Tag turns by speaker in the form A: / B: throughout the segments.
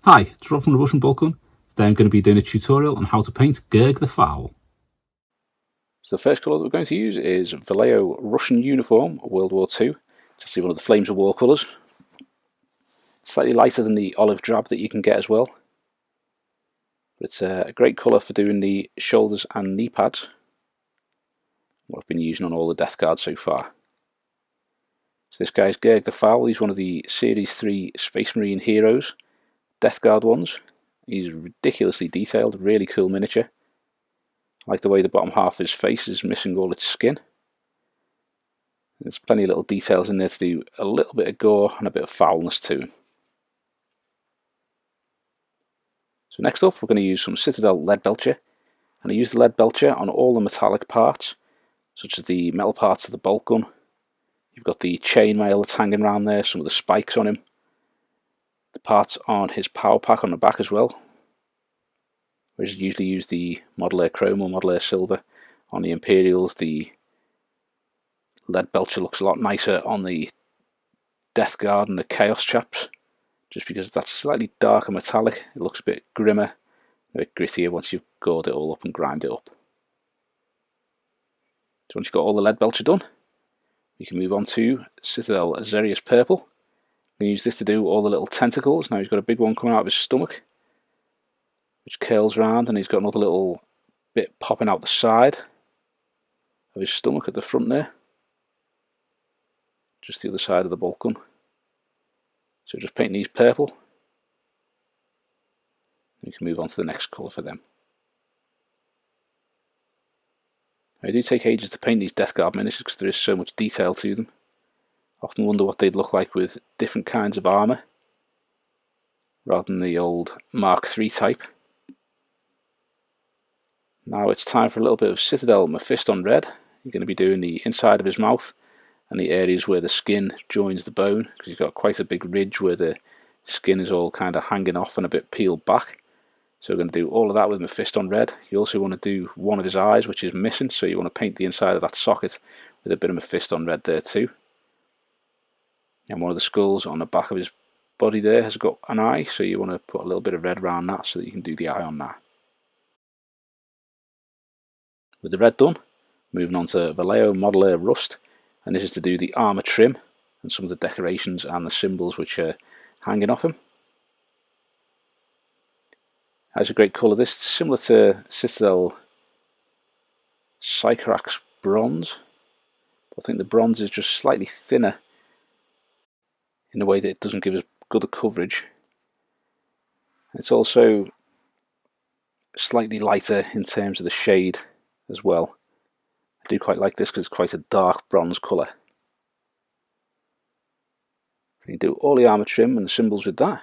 A: Hi, it's Rob from the Russian Boltgun. Today I'm going to be doing a tutorial on how to paint Gurg the Foul. So the first colour that we're going to use is Vallejo Russian Uniform, World War II. It's actually one of the Flames of War colours. Slightly lighter than the olive drab that you can get as well. But it's a great colour for doing the shoulders and knee pads. What I've been using on all the Death Guard so far. So this guy's Gurg the Foul. He's one of the Series 3 Space Marine heroes. Death Guard ones. He's ridiculously detailed, really cool miniature. I like the way the bottom half of his face is missing all its skin. There's plenty of little details in there to do a little bit of gore and a bit of foulness to him. So next up we're going to use some Citadel Leadbelcher, and I use the Leadbelcher on all the metallic parts, such as the metal parts of the Boltgun. You've got the chainmail that's hanging around there, some of the spikes on him, the parts on his power pack on the back as well. Whereas you usually use the Model Air Chrome or Model Air Silver on the Imperials, the Leadbelcher looks a lot nicer on the Death Guard and the Chaos chaps, just because that's slightly darker metallic. It looks a bit grimmer, a bit grittier once you've gored it all up and grind it up. So once you've got all the Leadbelcher done, you can move on to Citadel Xereus Purple. You can use this to do all the little tentacles. Now he's got a big one coming out of his stomach, which curls around, and he's got another little bit popping out the side of his stomach at the front there. Just the other side of the Boltgun. So just painting these purple. You can move on to the next colour for them. I do take ages to paint these Death Guard miniatures because there is so much detail to them. I often wonder what they'd look like with different kinds of armour, rather than the old Mark III type. Now it's time for a little bit of Citadel Mephiston Red. You're going to be doing the inside of his mouth and the areas where the skin joins the bone, because he's got quite a big ridge where the skin is all kind of hanging off and a bit peeled back. So we're going to do all of that with Mephiston Red. You also want to do one of his eyes, which is missing, so you want to paint the inside of that socket with a bit of Mephiston Red there too. And one of the skulls on the back of his body there has got an eye, so you want to put a little bit of red around that so that you can do the eye on that. With the red done, moving on to Vallejo Model Air Rust, and this is to do the armour trim and some of the decorations and the symbols which are hanging off him. That's a great colour. This is similar to Citadel Sycorax Bronze. I think the bronze is just slightly thinner in a way that it doesn't give as good a coverage. It's also slightly lighter in terms of the shade as well. I do quite like this because it's quite a dark bronze colour. You do all the armour trim and the symbols with that.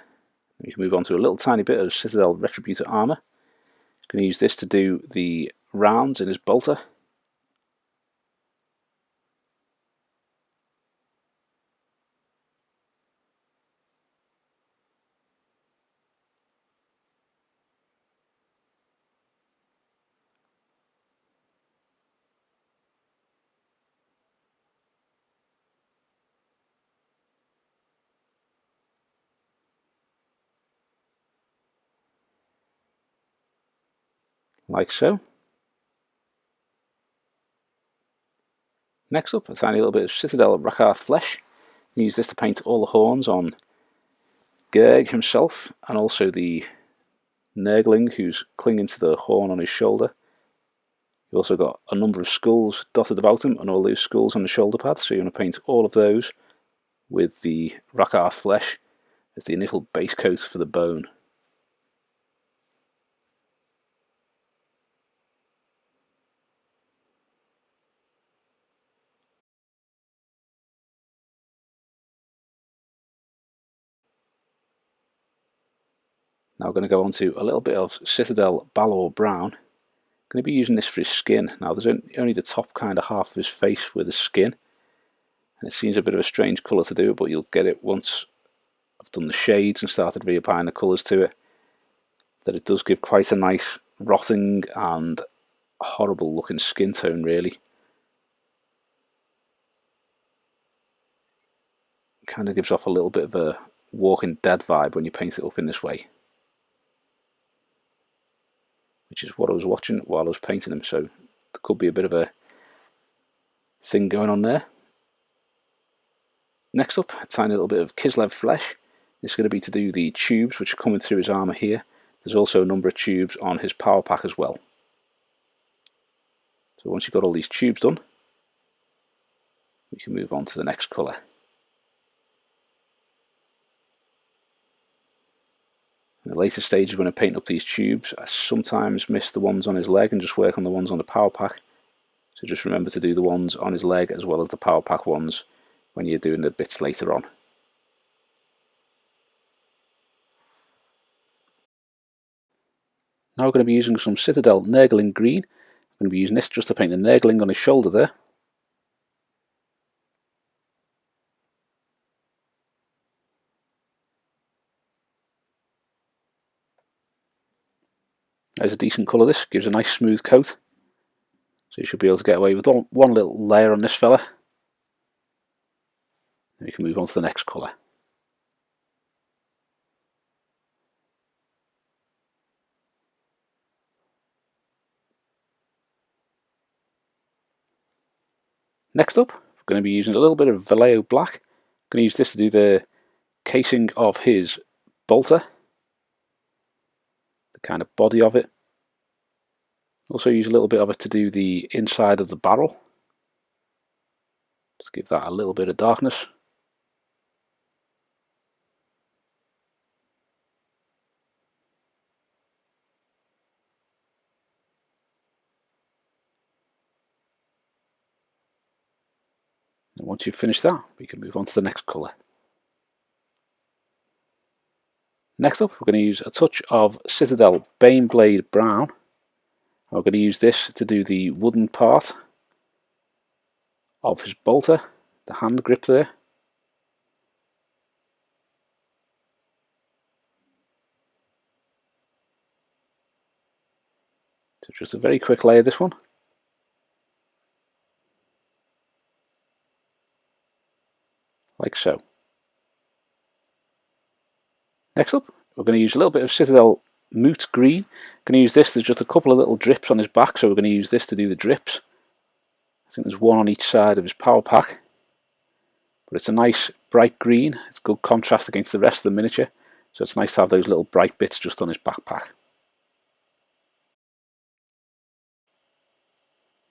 A: You can move on to a little tiny bit of Citadel Retributor armour. I'm going to use this to do the rounds in his bolter. Like so. Next up, a tiny little bit of Citadel Rakarth flesh. Use this to paint all the horns on Gurg himself, and also the nurgling who's clinging to the horn on his shoulder. You've also got a number of skulls dotted about him, and all those skulls on the shoulder pad, so you want to paint all of those with the Rakarth flesh as the initial base coat for the bone. Now we're going to go on to a little bit of Citadel Balor Brown. I'm going to be using this for his skin. Now there's only the top kind of half of his face with the skin, and it seems a bit of a strange colour to do, but you'll get it once I've done the shades and started reapplying the colours to it, that it does give quite a nice rotting and horrible looking skin tone really. It kind of gives off a little bit of a Walking Dead vibe when you paint it up in this way. which is what I was watching while I was painting him, so there could be a bit of a thing going on there. Next up, a tiny little bit of Kislev flesh. This is going to be to do the tubes which are coming through his armour here. There's also a number of tubes on his power pack as well. So once you've got all these tubes done, we can move on to the next colour. In the later stages when I'm painting up these tubes, I sometimes miss the ones on his leg and just work on the ones on the power pack. So just remember to do the ones on his leg as well as the power pack ones when you're doing the bits later on. Now we're going to be using some Citadel Nurgling green. I'm going to be using this just to paint the nurgling on his shoulder there. There's a decent colour. This gives a nice smooth coat, so you should be able to get away with one little layer on this fella. Then we can move on to the next colour. Next up, we're going to be using a little bit of Vallejo Black. I'm going to use this to do the casing of his bolter, the kind of body of it. Also use a little bit of it to do the inside of the barrel. Just give that a little bit of darkness. And once you've finished that, we can move on to the next colour. Next up, we're going to use a touch of Citadel Baneblade brown. We're going to use this to do the wooden part of his bolter, the hand grip there. So just a very quick layer, this one. Like so. Next up, we're going to use a little bit of Citadel Moot green. I'm going to use this, there's just a couple of little drips on his back, so we're going to use this to do the drips. I think there's one on each side of his power pack. But it's a nice bright green, it's good contrast against the rest of the miniature, so it's nice to have those little bright bits just on his backpack.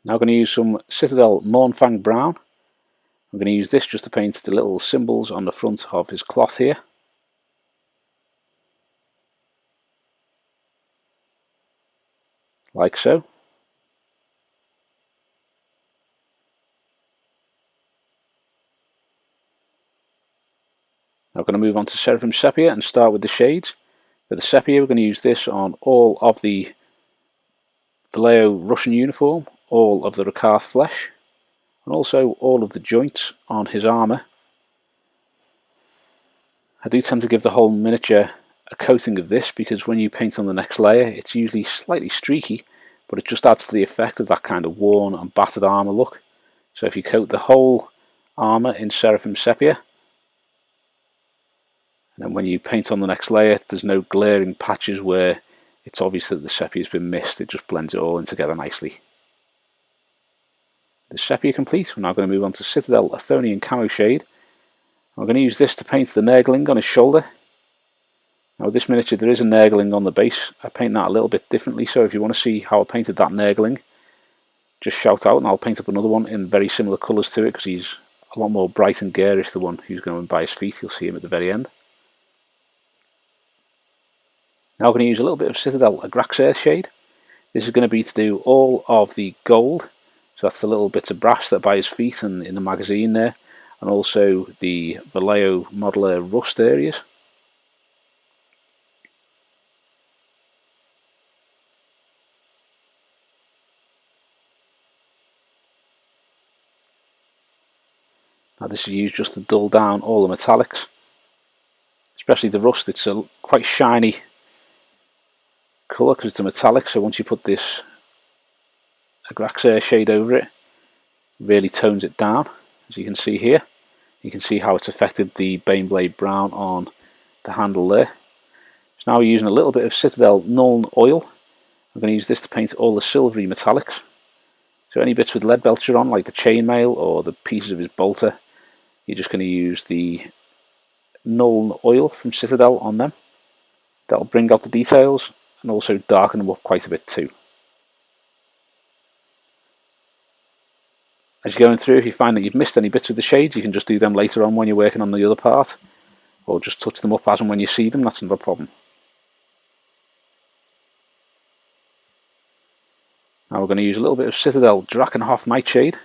A: Now I'm going to use some Citadel Mournfang brown. I'm going to use this just to paint the little symbols on the front of his cloth here. Like so. Now we're going to move on to Seraphim Sepia and start with the shades. For the Sepia, we're going to use this on all of the Vallejo Russian uniform, all of the Rakarth flesh, and also all of the joints on his armour. I do tend to give the whole miniature a coating of this because when you paint on the next layer it's usually slightly streaky, but it just adds to the effect of that kind of worn and battered armour look. So if you coat the whole armour in Seraphim Sepia, and then when you paint on the next layer there's no glaring patches where it's obvious that the sepia has been missed, it just blends it all in together nicely. The sepia complete, we're now going to move on to Citadel Thonian camo shade. I'm going to use this to paint the nurgling on his shoulder. Now with this miniature there is a nurgling on the base. I paint that a little bit differently, so if you want to see how I painted that nurgling, just shout out and I'll paint up another one in very similar colours to it, because he's a lot more bright and garish, the one who's going by his feet. You'll see him at the very end. Now we're going to use a little bit of Citadel Agrax Earthshade. This is going to be to do all of the gold, so that's the little bits of brass that are by his feet and in the magazine there, and also the Vallejo modeler rust areas. Now this is used just to dull down all the metallics, especially the rust. It's a quite shiny colour because it's a metallic, so once you put this Agrax Earthshade over it, really tones it down. As you can see here, you can see how it's affected the Baneblade brown on the handle there. So now we're using a little bit of Citadel Nuln Oil. I'm going to use this to paint all the silvery metallics. So any bits with Leadbelcher on, like the chainmail or the pieces of his bolter, you're just going to use the Nuln Oil from Citadel on them. That'll bring out the details and also darken them up quite a bit too. As you're going through, if you find that you've missed any bits with the shades, you can just do them later on when you're working on the other part, or just touch them up as and when you see them, that's not a problem. Now we're going to use a little bit of Citadel Drakenhof Nightshade.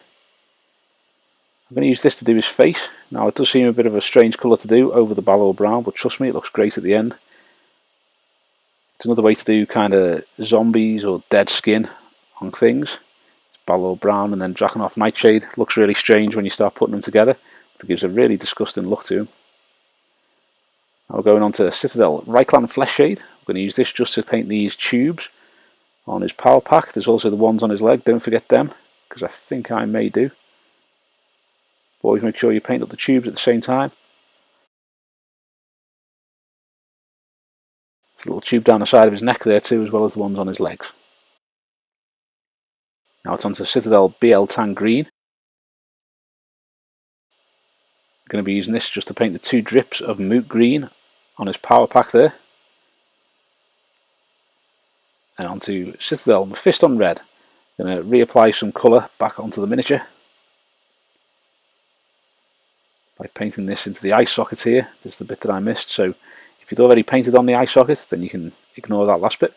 A: I'm going to use this to do his face. Now it does seem a bit of a strange colour to do over the Balor brown, but trust me, it looks great at the end. It's another way to do kind of zombies or dead skin on things. Balor brown and then Drakenhof Nightshade. Looks really strange when you start putting them together, but it gives a really disgusting look to him. Now we're going on to Citadel Reikland Flesh Shade. I'm going to use this just to paint these tubes on his power pack. There's also the ones on his leg, don't forget them, because I think I may do. But always make sure you paint up the tubes at the same time. There's a little tube down the side of his neck there too, as well as the ones on his legs. Now it's on to Citadel BL Tan Green. I'm going to be using this just to paint the 2 drips of Moot Green on his power pack there. And onto Citadel Mephiston Red. I'm going to reapply some colour back onto the miniature by painting this into the eye socket here. This is the bit that I missed, so if you'd already painted on the eye socket, then you can ignore that last bit.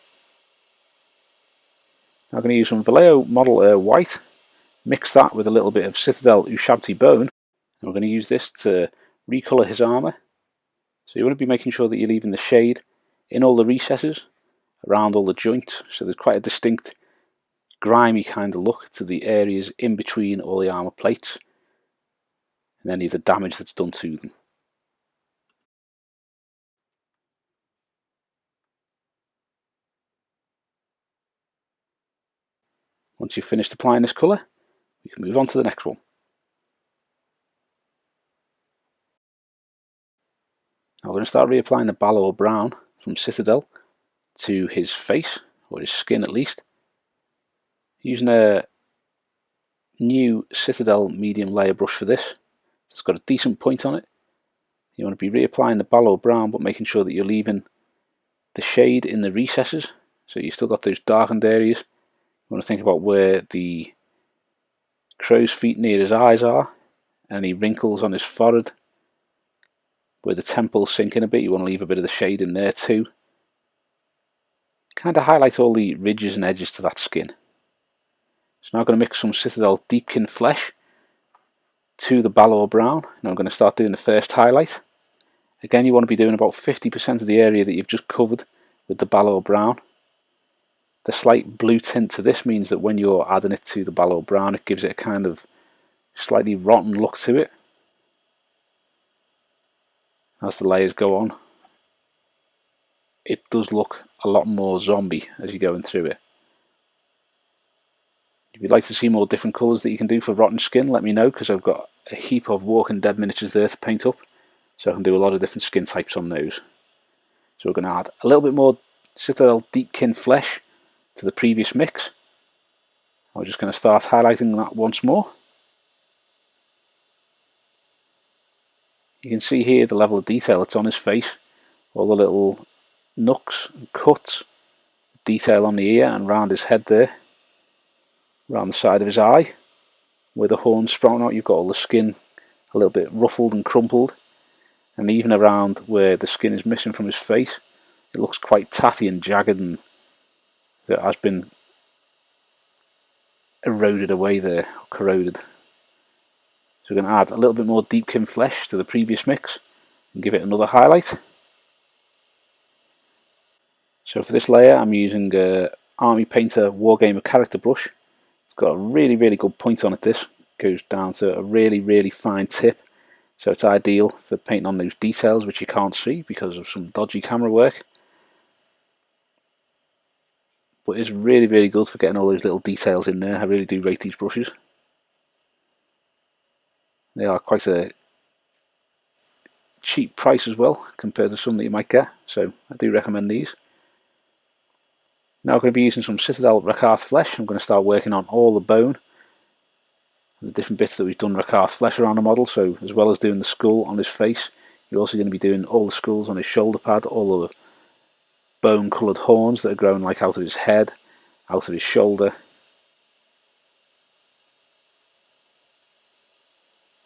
A: Now I'm going to use some Vallejo Model White, mix that with a little bit of Citadel Ushabti Bone, and we're going to use this to recolour his armour. So you want to be making sure that you're leaving the shade in all the recesses, around all the joints, so there's quite a distinct grimy kind of look to the areas in between all the armour plates and any of the damage that's done to them. Once you've finished applying this colour, we can move on to the next one. Now we're going to start reapplying the Balor brown from Citadel to his face, or his skin at least, using a new Citadel medium layer brush for this. It's got a decent point on it. You want to be reapplying the Balor brown, but making sure that you're leaving the shade in the recesses, so you've still got those darkened areas. You want to think about where the crow's feet near his eyes are, any wrinkles on his forehead, where the temples sink in a bit. You want to leave a bit of the shade in there too. Kind of highlight all the ridges and edges to that skin. So now I'm going to mix some Citadel Deepkin flesh to the Balor brown. Now I'm going to start doing the first highlight. Again, you want to be doing about 50% of the area that you've just covered with the Balor brown. The slight blue tint to this means that when you're adding it to the Balor brown, it gives it a kind of slightly rotten look to it as the layers go on. It does look a lot more zombie as you're going through it. If you'd like to see more different colours that you can do for rotten skin, let me know, because I've got a heap of Walking Dead miniatures there to paint up, so I can do a lot of different skin types on those. So we're going to add a little bit more Citadel Deepkin flesh to the previous mix. I'm just going to start highlighting that once more. You can see here the level of detail that's on his face, all the little nooks and cuts, detail on the ear and around his head there, around the side of his eye, where the horns sprouting out. You've got all the skin a little bit ruffled and crumpled, and even around where the skin is missing from his face, it looks quite tatty and jagged, and it has been eroded away there, corroded. So we're going to add a little bit more Deepkin flesh to the previous mix and give it another highlight. So for this layer I'm using Army Painter Wargamer character brush. It's got a really good point on it. This goes down to a really fine tip, so it's ideal for painting on those details which you can't see because of some dodgy camera work. But it's really good for getting all those little details in there. I really do rate these brushes. They are quite a cheap price as well compared to some that you might get, so I do recommend these. Now I'm going to be using some Citadel Rakarth flesh. I'm going to start working on all the bone and the different bits that we've done Rakarth flesh around the model. So as well as doing the skull on his face, you're also going to be doing all the skulls on his shoulder pad, all the bone coloured horns that are growing like out of his head, out of his shoulder.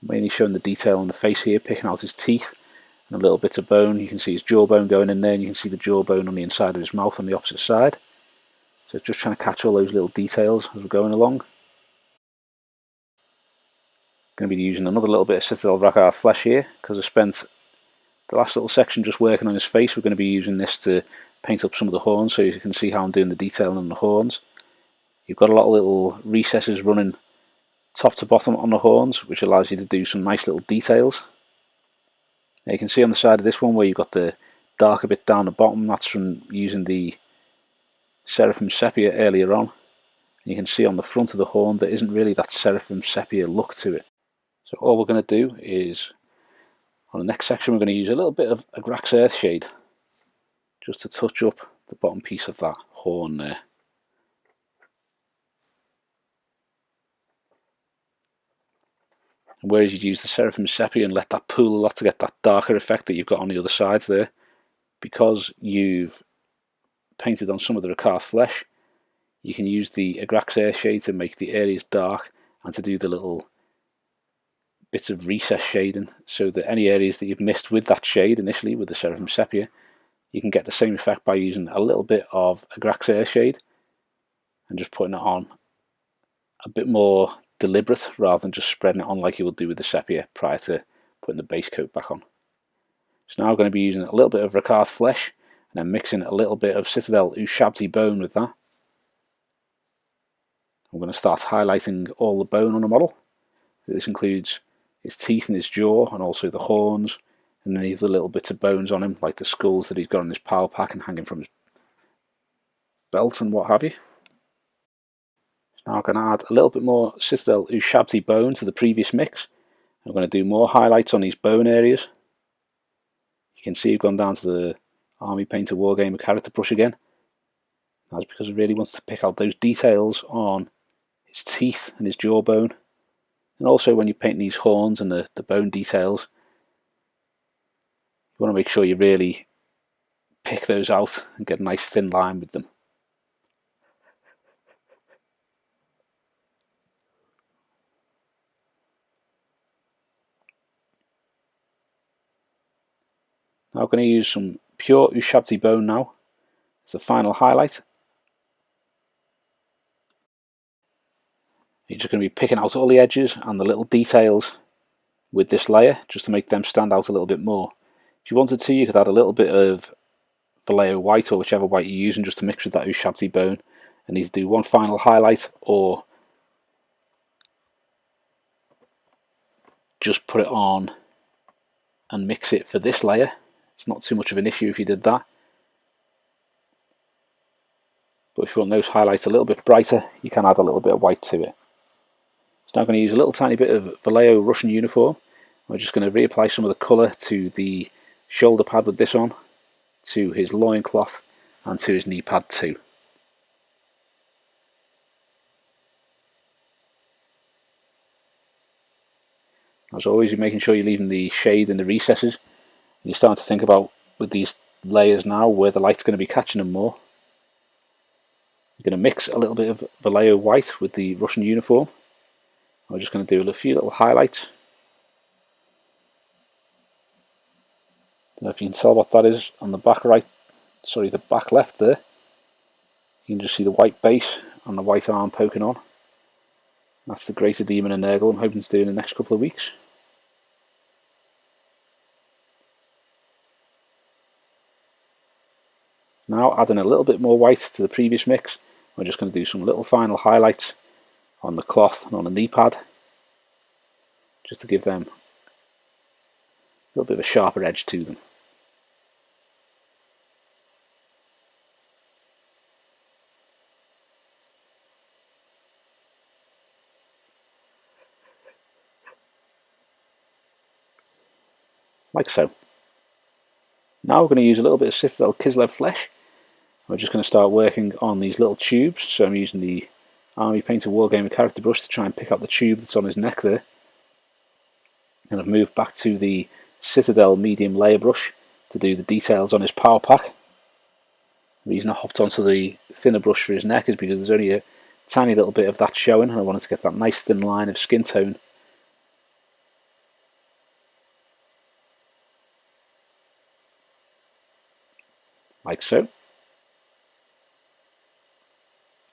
A: Mainly showing the detail on the face here, picking out his teeth and a little bit of bone. You can see his jawbone going in there, and you can see the jawbone on the inside of his mouth on the opposite side. So it's just trying to catch all those little details as we're going along. Going to be using another little bit of Citadel Rakarth flesh here, because I spent the last little section just working on his face. We're going to be using this to paint up some of the horns, so you can see how I'm doing the detailing on the horns. You've got a lot of little recesses running top to bottom on the horns, which allows you to do some nice little details. Now you can see on the side of this one where you've got the darker bit down the bottom, that's from using the Seraphim Sepia earlier on. And you can see on the front of the horn there isn't really that Seraphim Sepia look to it. So all we're going to do is, on the next section, we're going to use a little bit of Agrax Earthshade just to touch up the bottom piece of that horn there. And whereas you'd use the Seraphim Sepia and let that pool a lot to get that darker effect that you've got on the other sides there, because you've painted on some of the Rakarth flesh, you can use the Agrax Earthshade to make the areas dark and to do the little bits of recess shading, so that any areas that you've missed with that shade initially with the Seraphim Sepia, you can get the same effect by using a little bit of Agrax Earthshade and just putting it on a bit more deliberate rather than just spreading it on like you would do with the Sepia prior to putting the base coat back on. So now I'm going to be using a little bit of Rakarth flesh and then mixing a little bit of Citadel Ushabti bone with that. I'm going to start highlighting all the bone on the model. This includes his teeth and his jaw, and also the horns, and any of the little bits of bones on him, like the skulls that he's got in his power pack and hanging from his belt and what have you. So now I'm going to add a little bit more Citadel Ushabti bone to the previous mix. I'm going to do more highlights on these bone areas. You can see I've gone down to the Army Painter Wargamer character brush again. That's because I really wanted to pick out those details on his teeth and his jawbone. And also when you paint these horns and the bone details, you want to make sure you really pick those out and get a nice thin line with them. Now I'm going to use some pure Ushabti bone now as the final highlight. You're just going to be picking out all the edges and the little details with this layer just to make them stand out a little bit more. If you wanted to, you could add a little bit of Vallejo White or whichever white you're using just to mix with that Ushabti bone and either do one final highlight or just put it on and mix it for this layer. It's not too much of an issue if you did that. But if you want those highlights a little bit brighter, you can add a little bit of white to it. So now I'm going to use a little tiny bit of Vallejo Russian uniform. We're just going to reapply some of the colour to the shoulder pad with this on, to his loincloth and to his knee pad too. As always, you're making sure you're leaving the shade in the recesses, and you're starting to think about, with these layers now, where the light's going to be catching them more. You're going to mix a little bit of Vallejo White with the Russian uniform. I'm just going to do a few little highlights. Don't know if you can tell what that is on the back right, sorry, the back left there. You can just see the white base and the white arm poking on. That's the Greater Demon and Nurgle I'm hoping to do in the next couple of weeks. Now adding a little bit more white to the previous mix, we're just going to do some little final highlights on the cloth and on the knee pad, just to give them a little bit of a sharper edge to them. Like so. Now we're going to use a little bit of Citadel Kislev flesh. We're just going to start working on these little tubes. So I'm using the Army Painter Wargamer character brush to try and pick out the tube that's on his neck there. And I've moved back to the Citadel medium layer brush to do the details on his power pack. The reason I hopped onto the thinner brush for his neck is because there's only a tiny little bit of that showing, and I wanted to get that nice thin line of skin tone. Like so.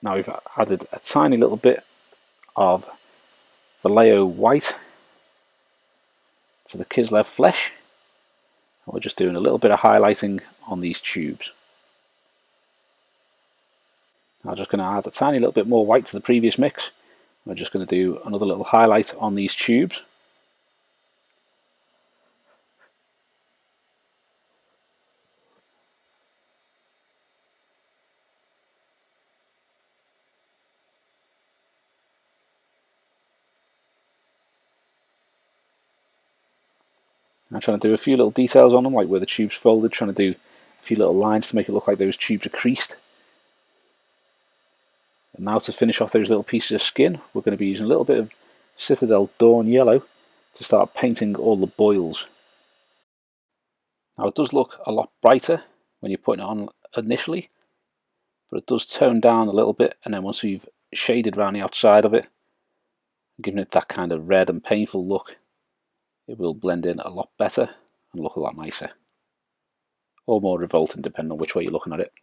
A: Now we've added a tiny little bit of Vallejo White to the Kislev flesh. And we're just doing a little bit of highlighting on these tubes. Now I'm just going to add a tiny little bit more white to the previous mix. We're just going to do another little highlight on these tubes. I'm trying to do a few little details on them, like where the tube's folded, trying to do a few little lines to make it look like those tubes are creased. And now to finish off those little pieces of skin, we're going to be using a little bit of Citadel Dorn yellow to start painting all the boils. Now it does look a lot brighter when you're putting it on initially, but it does tone down a little bit, and then once you've shaded around the outside of it, giving it that kind of red and painful look, it will blend in a lot better and look a lot nicer. Or more revolting, depending on which way you're looking at it.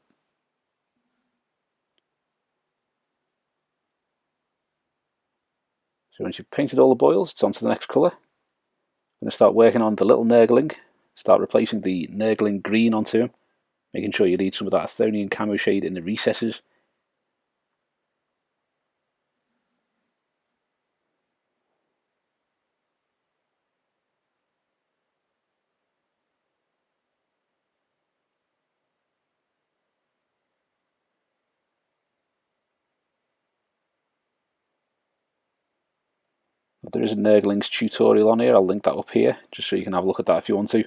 A: So once you've painted all the boils, it's on to the next colour. I'm going to start working on the little nurgling, start replacing the nurgling green onto him, making sure you leave some of that Thonian camo shade in the recesses. There is a nurglings tutorial on here, I'll link that up here, just so you can have a look at that if you want to.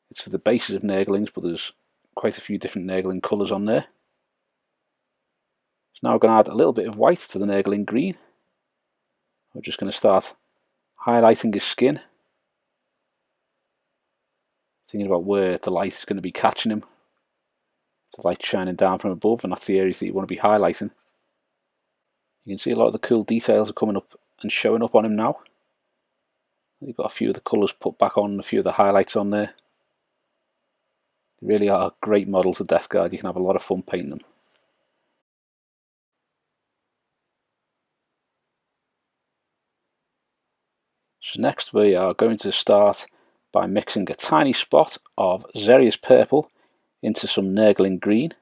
A: It's for the bases of nurglings, but there's quite a few different nurgling colours on there. So now I'm going to add a little bit of white to the nurgling green. We're just going to start highlighting his skin. Thinking about where the light is going to be catching him. The light shining down from above, and that's the areas that you want to be highlighting. You can see a lot of the cool details are coming up and showing up on him now. You've got a few of the colours put back on, a few of the highlights on there. They really are great models of Death Guard. You can have a lot of fun painting them. So next we are going to start by mixing a tiny spot of Xereus purple into some nurgling green.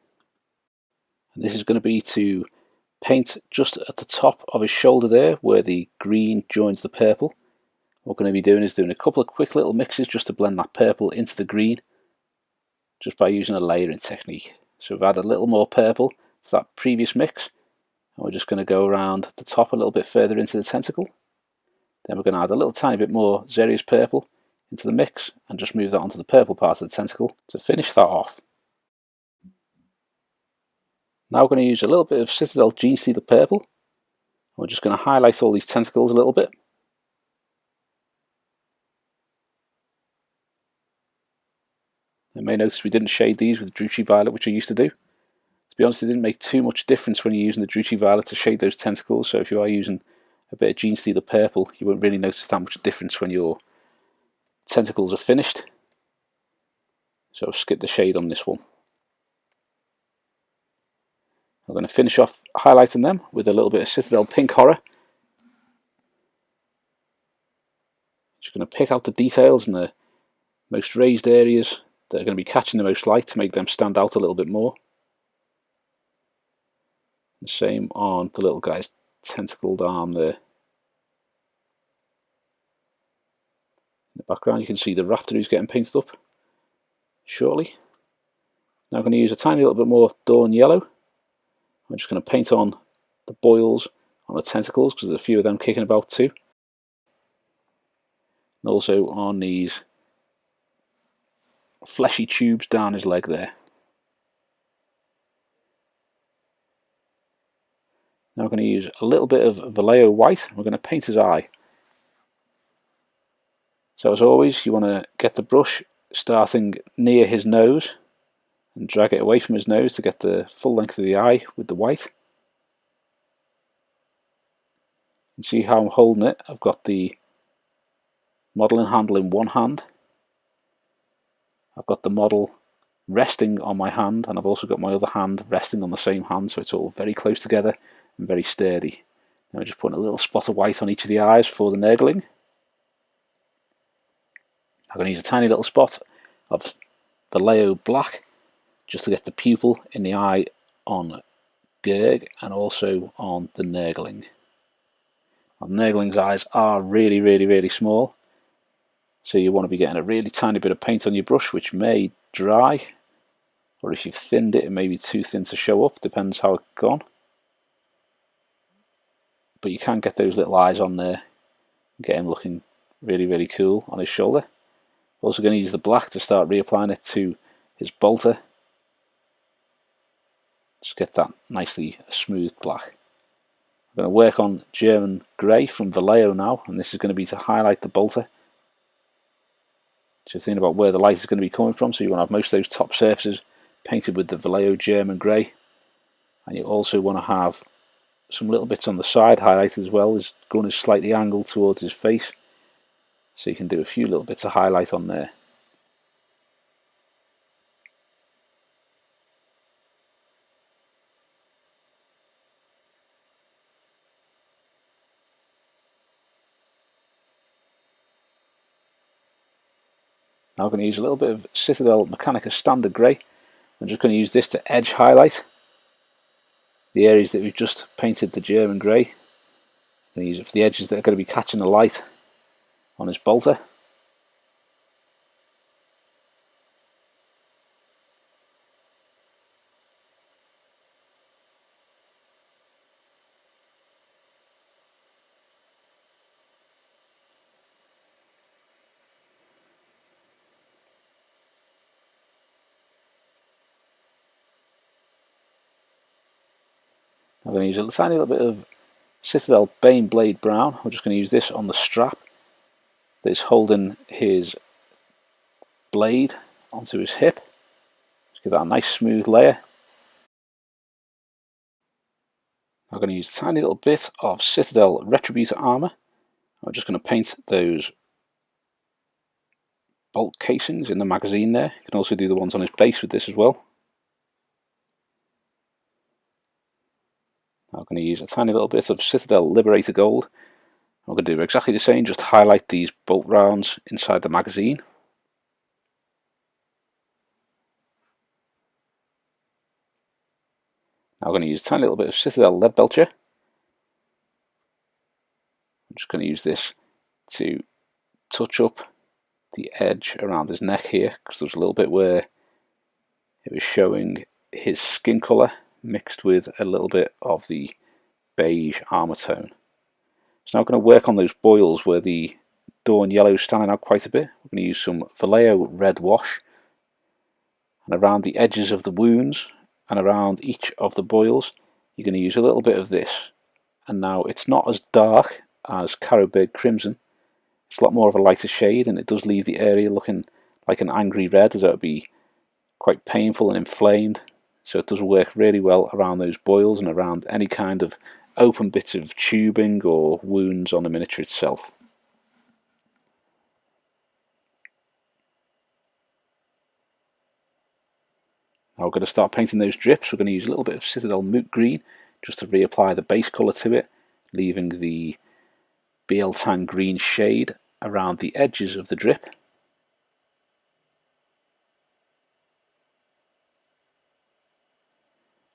A: And this is going to be to paint just at the top of his shoulder there, where the green joins the purple. What we're going to be doing is doing a couple of quick little mixes just to blend that purple into the green, just by using a layering technique. So we've added a little more purple to that previous mix, and we're just going to go around the top a little bit further into the tentacle. Then we're going to add a little tiny bit more Xereus purple into the mix, and just move that onto the purple part of the tentacle to finish that off. Now we're going to use a little bit of Citadel Genestealer purple. We're just going to highlight all these tentacles a little bit. You may notice we didn't shade these with Druchii Violet, which I used to do. To be honest, it didn't make too much difference when you're using the Druchii Violet to shade those tentacles, so if you are using a bit of Genestealer purple, you won't really notice that much difference when your tentacles are finished. So I'll skip the shade on this one. I'm going to finish off highlighting them with a little bit of Citadel Pink Horror. Just going to pick out the details in the most raised areas that are going to be catching the most light to make them stand out a little bit more. The same on the little guy's tentacled arm there. In the background you can see the raptor who's getting painted up shortly. Now I'm going to use a tiny little bit more Dorn yellow. I'm just going to paint on the boils on the tentacles, because there's a few of them kicking about too. And also on these fleshy tubes down his leg there. Now we're going to use a little bit of Vallejo White. We're going to paint his eye. So as always, you want to get the brush starting near his nose and drag it away from his nose to get the full length of the eye with the white. You can see how I'm holding it. I've got the modelling handle in one hand. I've got the model resting on my hand, and I've also got my other hand resting on the same hand, so it's all very close together and very sturdy. Now I'm just putting a little spot of white on each of the eyes for the nurgling. I'm going to use a tiny little spot of Vallejo Black just to get the pupil in the eye on Gurg and also on the nurgling. Now, the nurgling's eyes are really small, so you want to be getting a really tiny bit of paint on your brush, which may dry, or if you've thinned it, it may be too thin to show up, depends how it's gone. But you can get those little eyes on there and get him looking really cool on his shoulder. Also going to use the black to start reapplying it to his bolter. Just get that nicely smooth black. I'm going to work on German grey from Vallejo now, and this is going to be to highlight the bolter. So think about where the light is going to be coming from, so you want to have most of those top surfaces painted with the Vallejo German grey, and you also want to have some little bits on the side highlighted as well. His gun is slightly angled towards his face, so you can do a few little bits of highlight on there. Now I'm going to use a little bit of Citadel Mechanica Standard Grey. I'm just going to use this to edge highlight the areas that we've just painted the German grey. I'm going to use it for the edges that are going to be catching the light on his bolter. I'm going to use a tiny little bit of Citadel Baneblade Brown. I'm just going to use this on the strap that is holding his blade onto his hip. Just give that a nice smooth layer. I'm going to use a tiny little bit of Citadel Retributor Armour. I'm just going to paint those bolt casings in the magazine there. You can also do the ones on his base with this as well. I'm going to use a tiny little bit of Citadel Liberator Gold. I'm going to do exactly the same, just highlight these bolt rounds inside the magazine. Now I'm going to use a tiny little bit of Citadel Leadbelcher. I'm just going to use this to touch up the edge around his neck here, because there's a little bit where it was showing his skin colour mixed with a little bit of the beige armour tone. So now I'm going to work on those boils where the Dorn yellow is standing out quite a bit. We're going to use some Vallejo red wash, and around the edges of the wounds and around each of the boils you're going to use a little bit of this. And now it's not as dark as Carroburg Crimson, it's a lot more of a lighter shade, and it does leave the area looking like an angry red, as it would be quite painful and inflamed. So it does work really well around those boils and around any kind of open bits of tubing or wounds on the miniature itself. Now we're going to start painting those drips. We're going to use a little bit of Citadel Moot Green just to reapply the base colour to it, leaving the BL Tan green shade around the edges of the drip.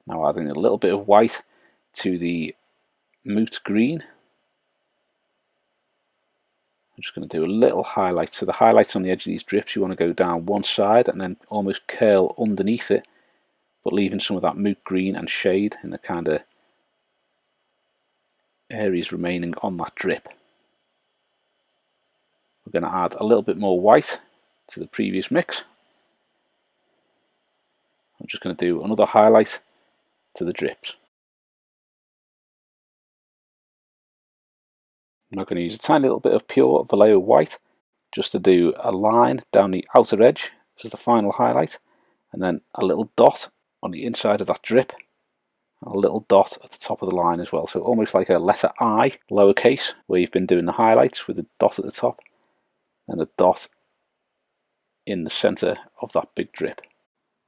A: Now adding a little bit of white to the Moot Green. I'm just going to do a little highlight. So the highlights on the edge of these drips, you want to go down one side and then almost curl underneath it, but leaving some of that Moot Green and shade in the kind of areas remaining on that drip. We're going to add a little bit more white to the previous mix. I'm just going to do another highlight to the drips. I'm now going to use a tiny little bit of pure Vallejo White just to do a line down the outer edge as the final highlight, and then a little dot on the inside of that drip, and a little dot at the top of the line as well. So almost like a letter I, lowercase, where you've been doing the highlights with a dot at the top and a dot in the centre of that big drip.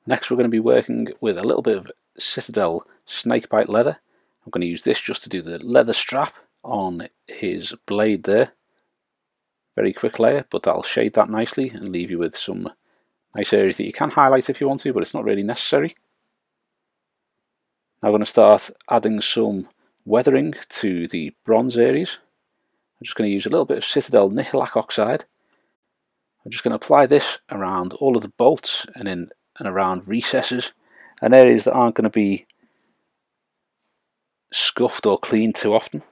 A: Next we're going to be working with a little bit of Citadel Snakebite leather. I'm going to use this just to do the leather strap on his blade there. Very quick layer, but that'll shade that nicely and leave you with some nice areas that you can highlight if you want to, but it's not really necessary. Now I'm going to start adding some weathering to the bronze areas. I'm just going to use a little bit of Citadel Nihilak Oxide. I'm just going to apply this around all of the bolts and in and around recesses and areas that aren't going to be scuffed or cleaned too often.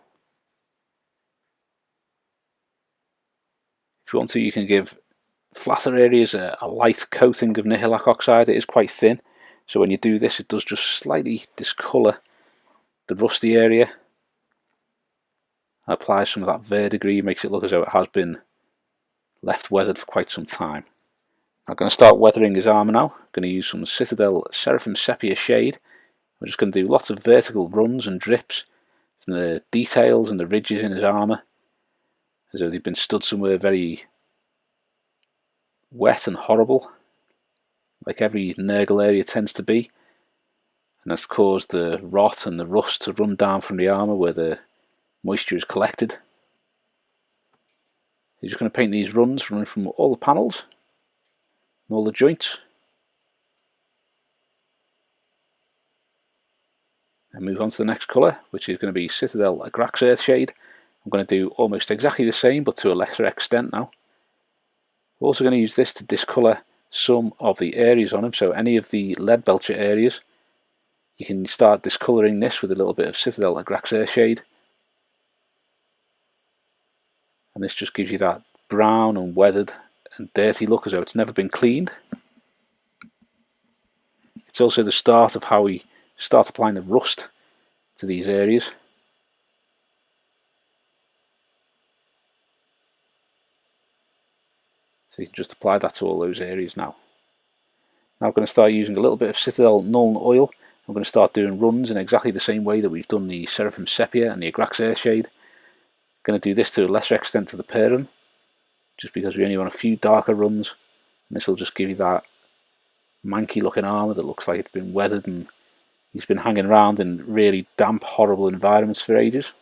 A: If you want to, you can give flatter areas a light coating of Nihilak Oxide. It is quite thin, so when you do this it does just slightly discolour the rusty area. Apply some of that verdigris, makes it look as though it has been left weathered for quite some time. I'm going to start weathering his armour now. I'm going to use some Citadel Seraphim Sepia shade. I'm just going to do lots of vertical runs and drips from the details and the ridges in his armour, as though they've been stood somewhere very wet and horrible, like every nurgle area tends to be, and that's caused the rot and the rust to run down from the armour where the moisture is collected. You're just going to paint these runs running from all the panels and all the joints, and move on to the next colour, which is going to be Citadel Agrax Earthshade. I'm going to do almost exactly the same but to a lesser extent now. We're also going to use this to discolour some of the areas on him, so any of the Leadbelcher areas you can start discolouring this with a little bit of Citadel Agrax Earthshade. And this just gives you that brown and weathered and dirty look as though it's never been cleaned. It's also the start of how we start applying the rust to these areas. So you can just apply that to all those areas now. Now I'm going to start using a little bit of Citadel Nuln Oil. I'm going to start doing runs in exactly the same way that we've done the Seraphim Sepia and the Agrax Earthshade. Going to do this to a lesser extent to the Perrin, just because we only want a few darker runs, and this will just give you that manky looking armour that looks like it's been weathered and he's been hanging around in really damp, horrible environments for ages.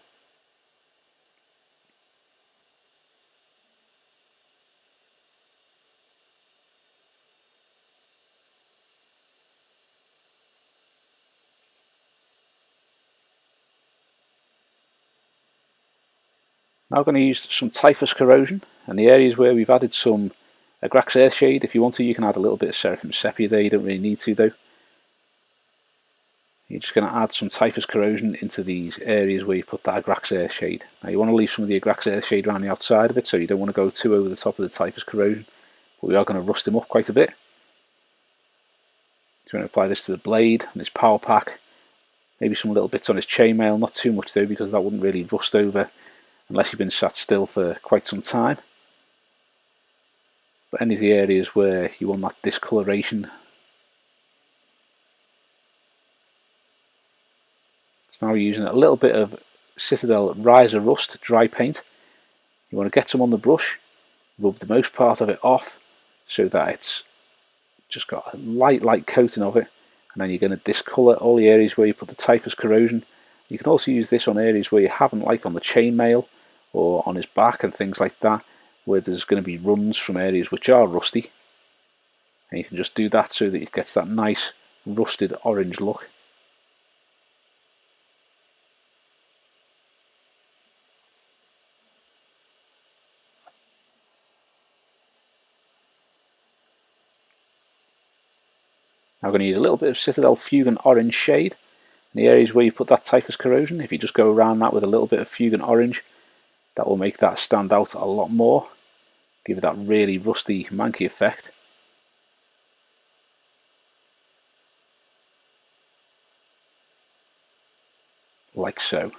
A: Now I'm going to use some Typhus Corrosion, and the areas where we've added some Agrax Earthshade, if you want to you can add a little bit of Seraphim Sepia there, you don't really need to though. You're just going to add some Typhus Corrosion into these areas where you put that Agrax Earthshade. Now you want to leave some of the Agrax Earthshade around the outside of it, so you don't want to go too over the top of the Typhus Corrosion, but we are going to rust him up quite a bit. So we're going to apply this to the blade and his power pack, maybe some little bits on his chainmail, not too much though because that wouldn't really rust over unless you've been sat still for quite some time. But any of the areas where you want that discoloration. So now we're using a little bit of Citadel Riser Rust dry paint. You want to get some on the brush, rub the most part of it off so that it's just got a light coating of it, and then you're going to discolour all the areas where you put the Typhus Corrosion. You can also use this on areas where you haven't, like on the chainmail or on his back and things like that, where there's going to be runs from areas which are rusty, and you can just do that so that it gets that nice rusted orange look. Now I'm going to use a little bit of Citadel Fugan Orange shade in the areas where you put that Typhus Corrosion. If you just go around that with a little bit of Fugan Orange, that will make that stand out a lot more, give it that really rusty, manky effect. Like so.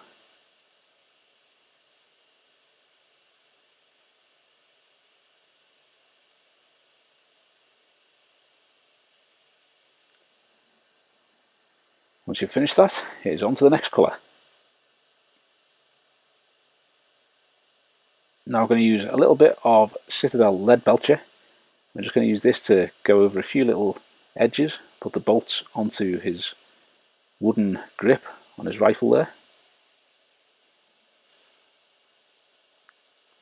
A: Once you've finished that, it is on to the next colour. Now I'm going to use a little bit of Citadel Leadbelcher. I'm just going to use this to go over a few little edges, put the bolts onto his wooden grip on his rifle there.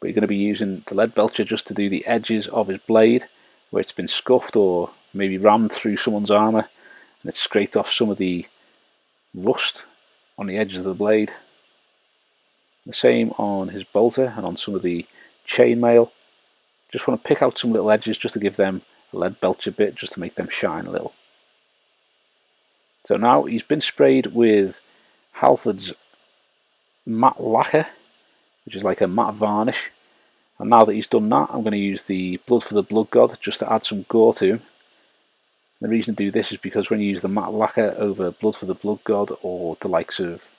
A: But you're going to be using the Leadbelcher just to do the edges of his blade, where it's been scuffed or maybe rammed through someone's armour and it's scraped off some of the rust on the edges of the blade. The same on his bolter and on some of the chainmail. Just want to pick out some little edges just to give them a Leadbelcher bit, just to make them shine a little. So now he's been sprayed with Halford's matte lacquer, which is like a matte varnish. And now that he's done that, I'm going to use the Blood for the Blood God just to add some gore to him. The reason to do this is because when you use the matte lacquer over Blood for the Blood God or the likes of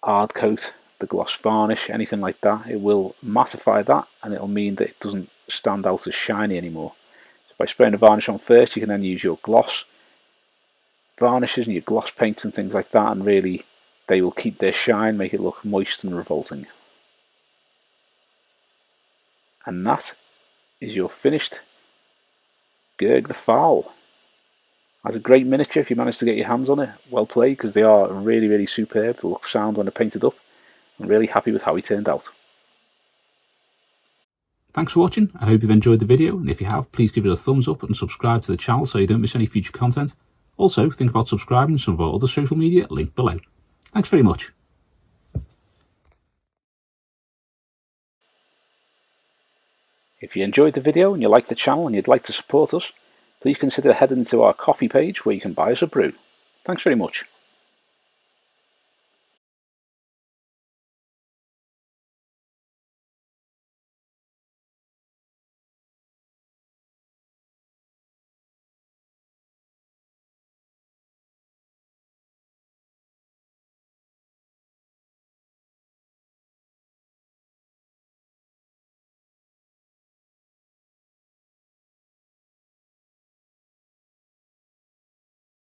A: Ardcoat, the gloss varnish, anything like that, it will mattify that and it'll mean that it doesn't stand out as shiny anymore. So by spraying the varnish on first, you can then use your gloss varnishes and your gloss paints and things like that, and really they will keep their shine, make it look moist and revolting. And that is your finished Gurg the Foul. That's a great miniature if you manage to get your hands on it. Well played, because they are really, really superb. They look sound when they're painted up. I'm really happy with how he turned out. Thanks for watching. I hope you've enjoyed the video, and if you have, please give it a thumbs up and subscribe to the channel so you don't miss any future content. Also, think about subscribing to some of our other social media linked below. Thanks very much. If you enjoyed the video and you like the channel and you'd like to support us, please consider heading to our coffee page where you can buy us a brew. Thanks very much.